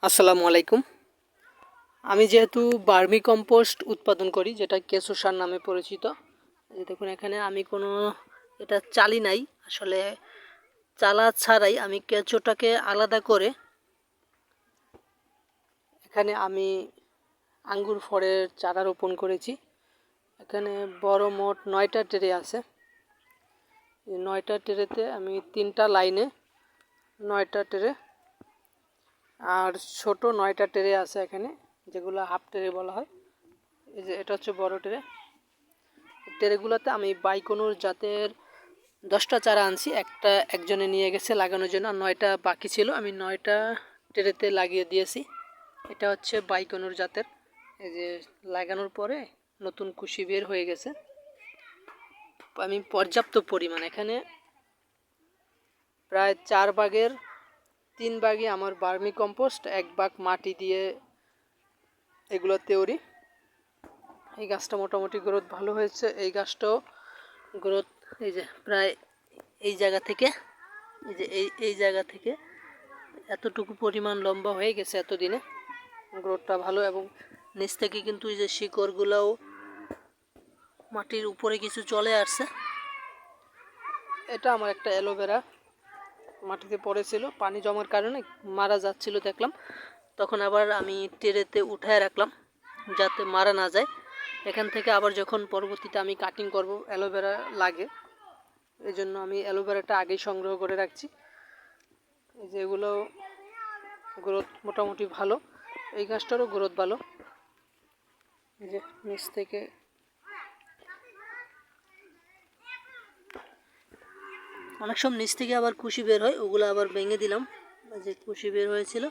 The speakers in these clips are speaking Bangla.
আসসালামু আলাইকুম। আমি যেহেতু বার্মি কম্পোস্ট উৎপাদন করি, যেটা কেঁচো সার নামে পরিচিত। এই দেখুন, এখানে আমি কোনো এটা চালি নাই, আসলে চালা ছাড়াই আমি কেঁচোটাকে আলাদা করে এখানে আমি আঙ্গুর ফলের চারা রোপণ করেছি। এখানে বড় মোট 9টা ট্রে আছে। এই 9টা ট্রেতে আমি 3টা লাইনে 9টা ট্রে, আর ছোট 9টা ট্রে আছে এখানে, যেগুলো হাফ ট্রে বলা হয়। এই যে এটা হচ্ছে বড় ট্রে। ট্রেগুলোতে আমি বাইকোনোর জাতের 10টা চারা আনছি। একটা একজনে নিয়ে গেছে লাগানোর জন্য, আর 9টা বাকি ছিল, আমি 9টা ট্রেতে লাগিয়ে দিয়েছি। এটা হচ্ছে বাইকোনোর জাতের। এই যে লাগানোর পরে নতুন কুশি বের হয়ে গেছে। আমি পর্যাপ্ত পরিমাণ এখানে প্রায় 4 ভাগের 3 ভাগই আমার বার্মি কম্পোস্ট, 1 ভাগ মাটি দিয়ে এগুলো তৈরি। এই গাছটা মোটামুটি গ্রোথ ভালো হয়েছে। এই গাছটাও গ্রোথ এই যে প্রায় এই জায়গা থেকে, এই যে এই জায়গা থেকে এতটুকু পরিমাণ লম্বা হয়ে গেছে এতদিনে। গ্রোথটা ভালো, এবং নিচ থেকে কিন্তু এই যে শিকড়গুলোও মাটির উপরে কিছু চলে আসছে। এটা আমার একটা অ্যালোভেরা মাটিতে পড়েছিল, পানি জমার কারণে মারা যাচ্ছিল দেখলাম, তখন আবার আমি ট্রেতে উঠায় রাখলাম যাতে মারা না যায়। এখান থেকে আবার যখন পরবর্তীতে আমি কাটিং করব, অ্যালোভেরা লাগে, এই জন্য আমি অ্যালোভেরাটা আগেই সংগ্রহ করে রাখছি। এই যে এগুলো গ্রোথ মোটামুটি ভালো, এই গাছটারও গ্রোথ ভালো। এই যে নিচ থেকে অনেক সময় নিচ থেকে আবার কুশি বের হয়, ওগুলো আবার ভেঙে দিলাম। যে কুশি বের হয়েছিল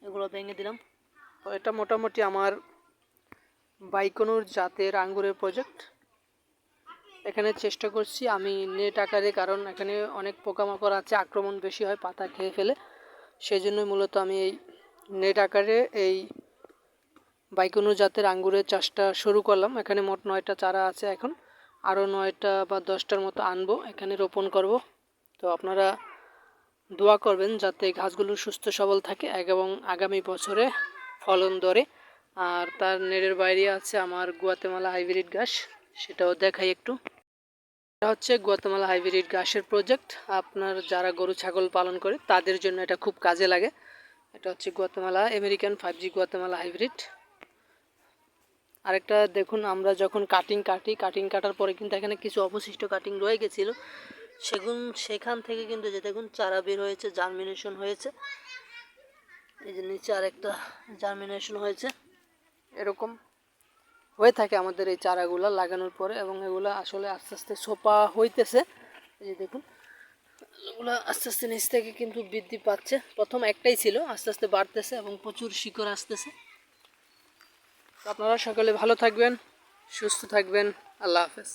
এগুলো ভেঙে দিলাম। তো এটা মোটামুটি আমার বাইকোনোর জাতের আঙ্গুরের প্রজেক্ট। এখানে চেষ্টা করছি আমি নেট আকারে, কারণ এখানে অনেক পোকামাকড় আছে, আক্রমণ বেশি হয়, পাতা খেয়ে ফেলে। সেই জন্যই মূলত আমি এই নেট আকারে এই বাইকোনো জাতের আঙ্গুরের চাষটা শুরু করলাম। এখানে মোট 9টা চারা আছে, এখন আরও 9টা বা 10টার মতো আনবো, এখানে রোপণ করব। তো আপনারা দোয়া করবেন যাতে গাছগুলো সুস্থ সবল থাকে এবং আগামী বছরে ফলন ধরে। আর তার নেটের বাইরে আছে আমার গুয়াতেমালা হাইব্রিড ঘাস, সেটাও দেখাই একটু। এটা হচ্ছে গুয়াতেমালা হাইব্রিড ঘাসের প্রজেক্ট। আপনার যারা গরু ছাগল পালন করে তাদের জন্য এটা খুব কাজে লাগে। এটা হচ্ছে Guatemala American 5G Guatemala hybrid. আরেকটা দেখুন, আমরা যখন কাটিং কাটার পরে কিন্তু এখানে কিছু অবশিষ্ট কাটিং রয়ে গেছিলো, সেখান থেকে কিন্তু যে দেখুন চারা বের হয়েছে, জার্মিনেশন হয়েছে। এই যে নিচে আরেকটা জার্মিনেশন হয়েছে। এরকম হয়ে থাকে আমাদের এই চারাগুলো লাগানোর পরে, এবং এগুলো আসলে আস্তে আস্তে সোপা হইতেছে। এই যে দেখুন এগুলো আস্তে আস্তে নিচ থেকে কিন্তু বৃদ্ধি পাচ্ছে। প্রথম একটাই ছিল, আস্তে আস্তে বাড়তেছে এবং প্রচুর শিকড় আসতেছে। আপনারা সকলে ভালো থাকবেন, সুস্থ থাকবেন। আল্লাহ হাফেজ।